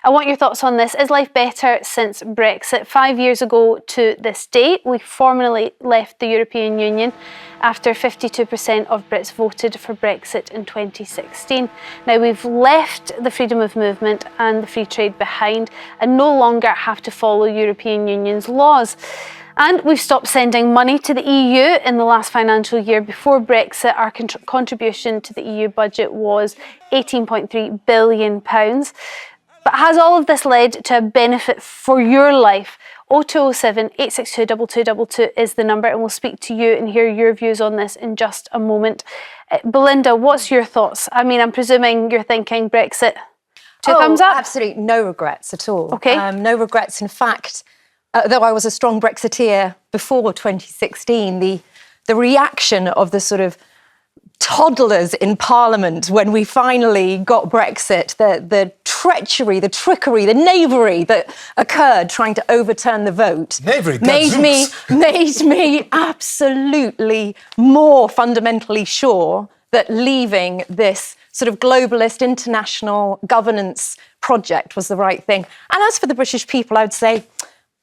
I want your thoughts on this. Is life better since Brexit? 5 years ago to this date, we formally left the European Union after 52% of Brits voted for Brexit in 2016. Now, we've left the freedom of movement and the free trade behind and no longer have to follow European Union's laws. And we've stopped sending money to the EU in the last financial year. Before Brexit, our contribution to the EU budget was £18.3 billion. But has all of this led to a benefit for your life? 0207 862 2222 is the number, and we'll speak to you and hear your views on this in just a moment. Belinda, what's your thoughts? I mean, I'm presuming you're thinking Brexit. Two thumbs up? Absolutely no regrets at all. Okay. No regrets. In fact, though I was a strong Brexiteer before 2016, the reaction of the sort of toddlers in Parliament when we finally got Brexit, the treachery, the trickery, the knavery that occurred trying to overturn the vote made me absolutely more fundamentally sure that leaving this sort of globalist international governance project was the right thing. And as for the British people, I would say,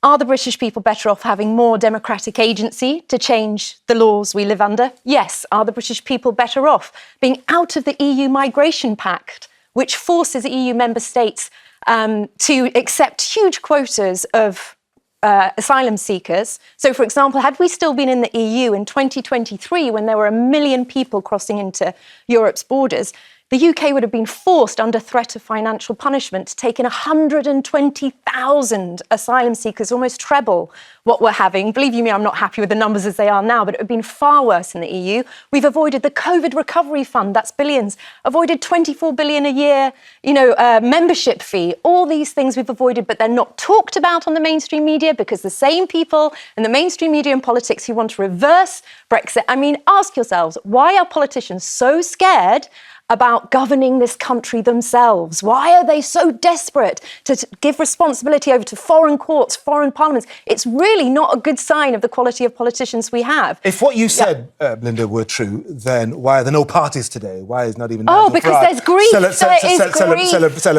are the British people better off having more democratic agency to change the laws we live under? Yes. Are the British people better off being out of the EU Migration Pact, which forces EU member states to accept huge quotas of asylum seekers? So, for example, had we still been in the EU in 2023, when there were 1 million people crossing into Europe's borders, the UK would have been forced, under threat of financial punishment, to take in 120,000 asylum seekers, almost treble what we're having. Believe you me, I'm not happy with the numbers as they are now, but it would have been far worse in the EU. We've avoided the COVID recovery fund, that's billions, avoided 24 billion a year, membership fee. All these things we've avoided, but they're not talked about on the mainstream media because the same people in the mainstream media and politics who want to reverse Brexit. I mean, ask yourselves, why are politicians so scared about governing this country themselves? Why are they so desperate to give responsibility over to foreign courts, foreign parliaments? It's really not a good sign of the quality of politicians we have. If what you said, Belinda, were true, then why are there no parties today? Why is not even because there's grief. Celebrating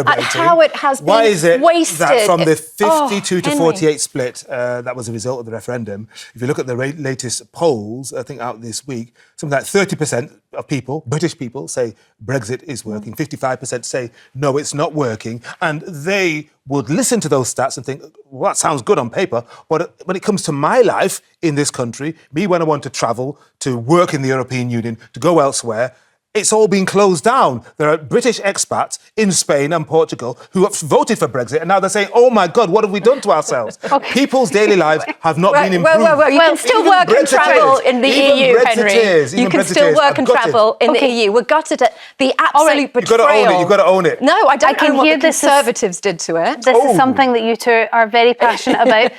at how it has been Why is it wasted. that from the 52 to Henry. 48 split, that was a result of the referendum, if you look at the latest polls, I think out this week, something like 30% of people, British people, say Brexit is working. 55% say, no, it's not working. And they would listen to those stats and think, well, that sounds good on paper. But when it comes to my life in this country, me when I want to travel, to work in the European Union, to go elsewhere, it's all been closed down. There are British expats in Spain and Portugal who have voted for Brexit, and now they're saying, oh, my God, what have we done to ourselves? Okay. People's daily lives have not been improved. Well, you can still work and travel in the EU, Henry. You can still work and travel in the EU. We're gutted at the absolute betrayal. You've got to own it. No, I don't know what the Conservatives did to it. This is something that you two are very passionate about.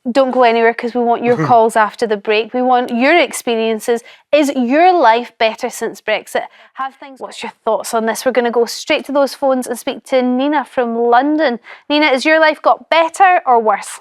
Don't go anywhere because we want your calls after the break. We want your experiences. Is your life better since Brexit? What's your thoughts on this? We're going to go straight to those phones and speak to Nina from London. Nina, has your life got better or worse?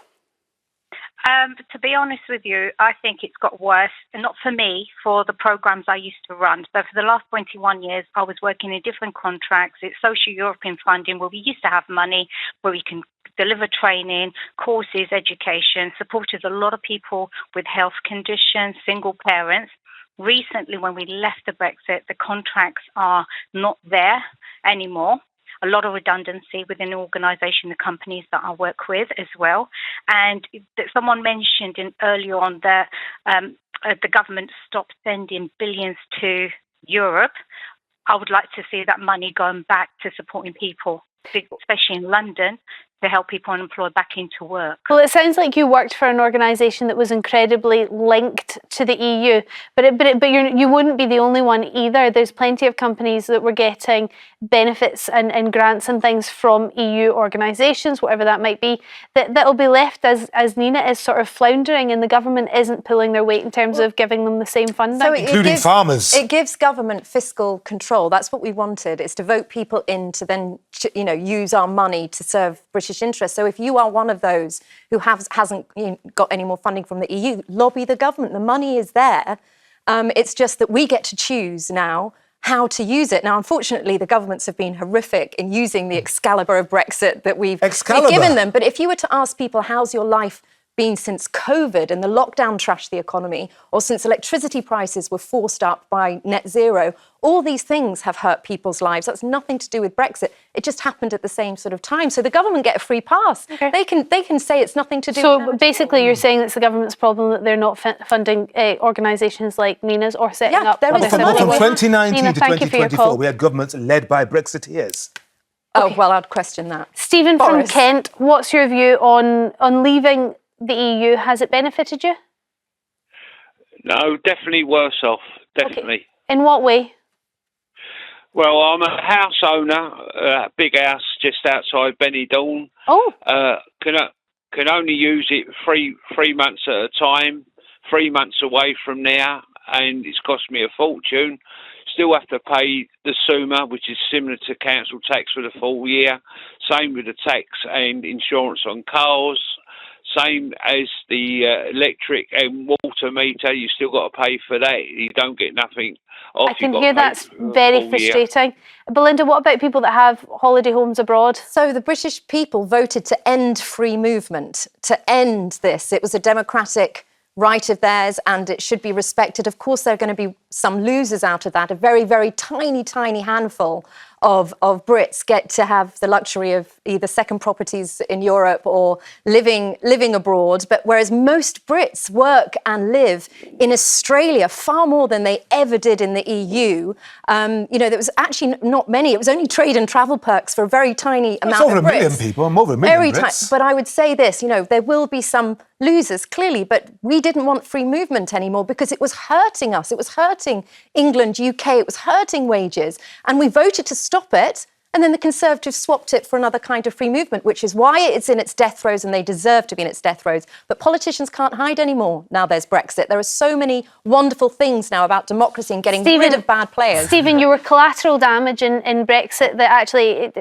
To be honest with you, I think it's got worse, and not for me, for the programmes I used to run. So for the last 21 years, I was working in different contracts. It's social European funding, where we used to have money, where we can deliver training, courses, education, supported a lot of people with health conditions, single parents. Recently, when we left the Brexit, the contracts are not there anymore. A lot of redundancy within the organisation, the companies that I work with as well. And someone mentioned earlier on that the government stopped sending billions to Europe. I would like to see that money going back to supporting people, especially in London, to help people unemployed back into work. Well, it sounds like you worked for an organisation that was incredibly linked to the EU, but you wouldn't be the only one either. There's plenty of companies that were getting benefits and grants and things from EU organisations, whatever that might be, that'll be left as Nina is sort of floundering, and the government isn't pulling their weight in terms of giving them the same funding. So including farmers. It gives government fiscal control. That's what we wanted. It's to vote people in to then, use our money to serve British interests. So if you are one of those who hasn't got any more funding from the EU, lobby the government. The money is there. It's just that we get to choose now how to use it. Now, unfortunately, the governments have been horrific in using the Excalibur of Brexit that we've given them. But if you were to ask people, how's your life been since COVID and the lockdown trashed the economy, or since electricity prices were forced up by net zero, all these things have hurt people's lives. That's nothing to do with Brexit. It just happened at the same sort of time. So the government get a free pass. Okay. They can say it's nothing to do with So basically you're saying it's the government's problem that they're not funding organisations like Nina's or setting up... There is from 2019 Nina, to 2024, we had governments led by Brexiteers. Okay. Oh, well, I'd question that. Stephen from Kent, what's your view on leaving the EU? Has it benefited you? No, definitely worse off. Definitely. Okay. In what way? Well, I'm a house owner, a big house just outside Benidorm. Oh. Can only use it three months at a time, 3 months away from there, and it's cost me a fortune. Still have to pay the SUMA, which is similar to council tax for the full year. Same with the tax and insurance on cars. Same as the electric and water meter, you still got to pay for that. You don't get nothing off. I can hear that's very frustrating. Belinda, what about people that have holiday homes abroad? So the British people voted to end free movement, to end this. It was a democratic right of theirs and it should be respected. Of course, there are going to be some losers out of that. A very, very tiny handful of Brits get to have the luxury of either second properties in Europe or living abroad. But whereas most Brits work and live in Australia far more than they ever did in the EU, there was actually not many. It was only trade and travel perks for a very tiny amount of Brits. It's over 1 million people, more than 1 million Brits. But I would say this, there will be some losers, clearly, but we didn't want free movement anymore because it was hurting us. It was hurting England, UK, it was hurting wages. And we voted to stop it. And then the Conservatives swapped it for another kind of free movement, which is why it's in its death throes and they deserve to be in its death throes. But politicians can't hide anymore now there's Brexit. There are so many wonderful things now about democracy and getting rid of bad players. Stephen, you were collateral damage in Brexit that actually,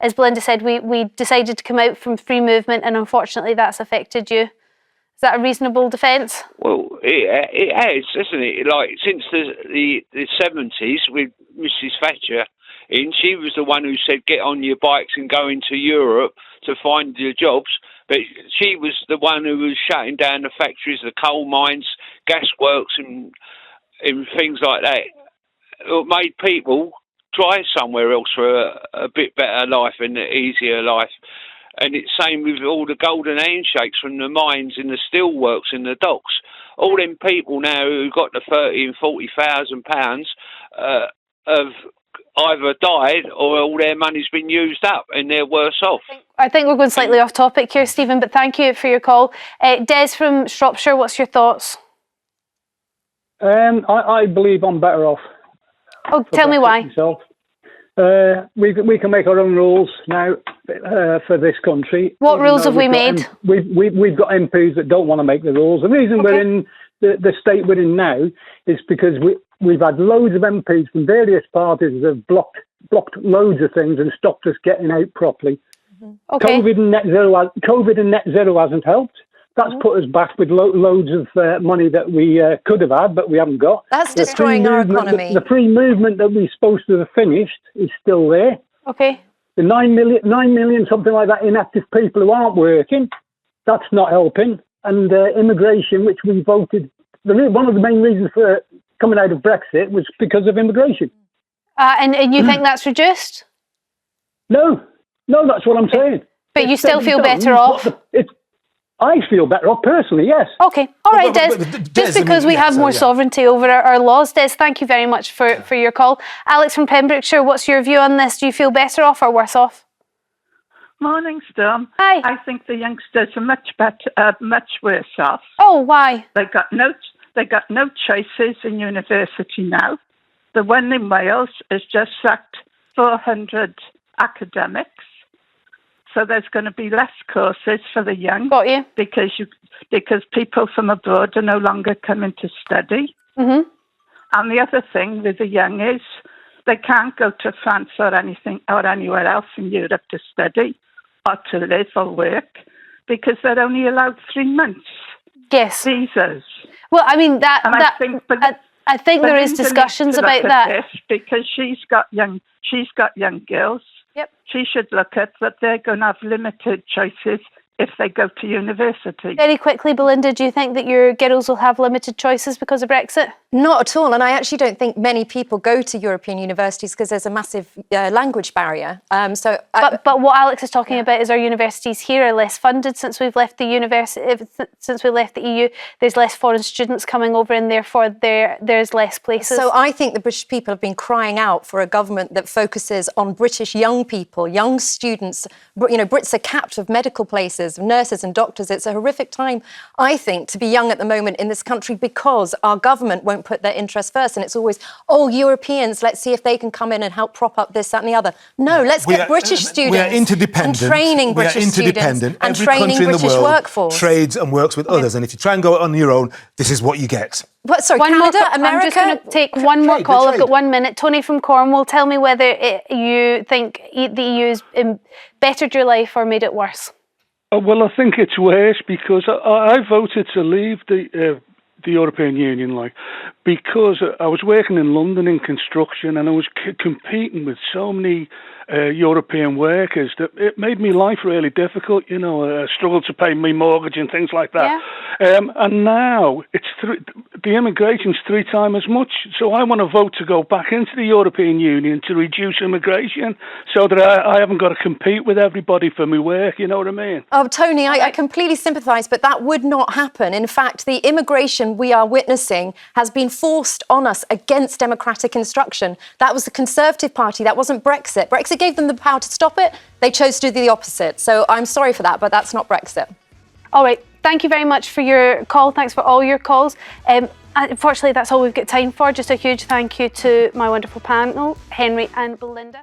as Belinda said, we decided to come out from free movement and unfortunately that's affected you. Is that a reasonable defence? Well, it has, isn't it? Like, since the 70s with Mrs Thatcher, she was the one who said, get on your bikes and go into Europe to find your jobs. But she was the one who was shutting down the factories, the coal mines, gas works and things like that. It made people try somewhere else for a bit better life and an easier life. And it's same with all the golden handshakes from the mines and the steelworks and the docks. All them people now who got the £30,000 and £40,000 have either died or all their money's been used up and they're worse off. I think we're going slightly off topic here, Stephen, but thank you for your call. Des from Shropshire, what's your thoughts? I believe I'm better off. Oh, tell me why. Myself. We can make our own rules now for this country. What rules have we made? We've got MPs that don't want to make the rules. The reason we're in the state we're in now is because we've had loads of MPs from various parties that have blocked loads of things and stopped us getting out properly. Okay. COVID and net zero hasn't helped. That's put us back with loads of money that we could have had, but we haven't got. That's destroying our economy. The free movement that we're supposed to have finished is still there. Okay. The 9 million, something like that, inactive people who aren't working, that's not helping. And immigration, which we voted, one of the main reasons for coming out of Brexit was because of immigration. And you think that's reduced? No, that's what I'm saying. But you still feel better off? I feel better off personally, yes. Okay, all right, Des. Just because we have more sovereignty over our laws, Des, thank you very much for your call. Alex from Pembrokeshire, what's your view on this? Do you feel better off or worse off? Morning, Storm. Hi. I think the youngsters are much worse off. Oh, why? They got no choices in university now. The one in Wales has just sacked 400 academics. So there's going to be less courses for the young. Got you. Because people from abroad are no longer coming to study. Mm-hmm. And the other thing with the young is they can't go to France or anything or anywhere else in Europe to study or to live or work because they're only allowed 3 months. Yes. Visas. Well, I mean I think I think there is Belinda discussions needs to about look at that. this because she's got young girls. Yep. She should look at that they're going to have limited choices if they go to university. Very quickly, Belinda, do you think that your girls will have limited choices because of Brexit? Not at all. And I actually don't think many people go to European universities because there's a massive language barrier. But what Alex is talking about is our universities here are less funded since we've left the since we left the EU. There's less foreign students coming over, and therefore there's less places. So I think the British people have been crying out for a government that focuses on British young people, young students. You know, Brits are capped of medical places, nurses and doctors. It's a horrific time, I think, to be young at the moment in this country because our government won't put their interests first. And it's always, oh, Europeans, let's see if they can come in and help prop up this, that and the other. No, let's get British students. We are interdependent. And training British students. And Every training country in British the world workforce. trades and works with others. And if you try and go on your own, this is what you get. What, sorry, One Canada, more America? I'm just going to take one more call. I've got 1 minute. Tony from Cornwall, tell me whether you think the EU has bettered your life or made it worse. Well, I think it's worse because I voted to leave the European Union, because I was working in London in construction and I was competing with so many European workers that it made my life really difficult. You know, I struggled to pay my mortgage and things like that. Yeah. And now it's the immigration's 3 times as much. So I want to vote to go back into the European Union to reduce immigration so that I haven't got to compete with everybody for my work. You know what I mean? Oh, Tony, I completely sympathise, but that would not happen. In fact, the immigration we are witnessing has been forced on us against democratic instruction. That was the Conservative Party. That wasn't Brexit. Brexit gave them the power to stop it. They chose to do the opposite. So I'm sorry for that, but that's not Brexit. All right. Thank you very much for your call. Thanks for all your calls. Unfortunately, that's all we've got time for. Just a huge thank you to my wonderful panel, Henry and Belinda.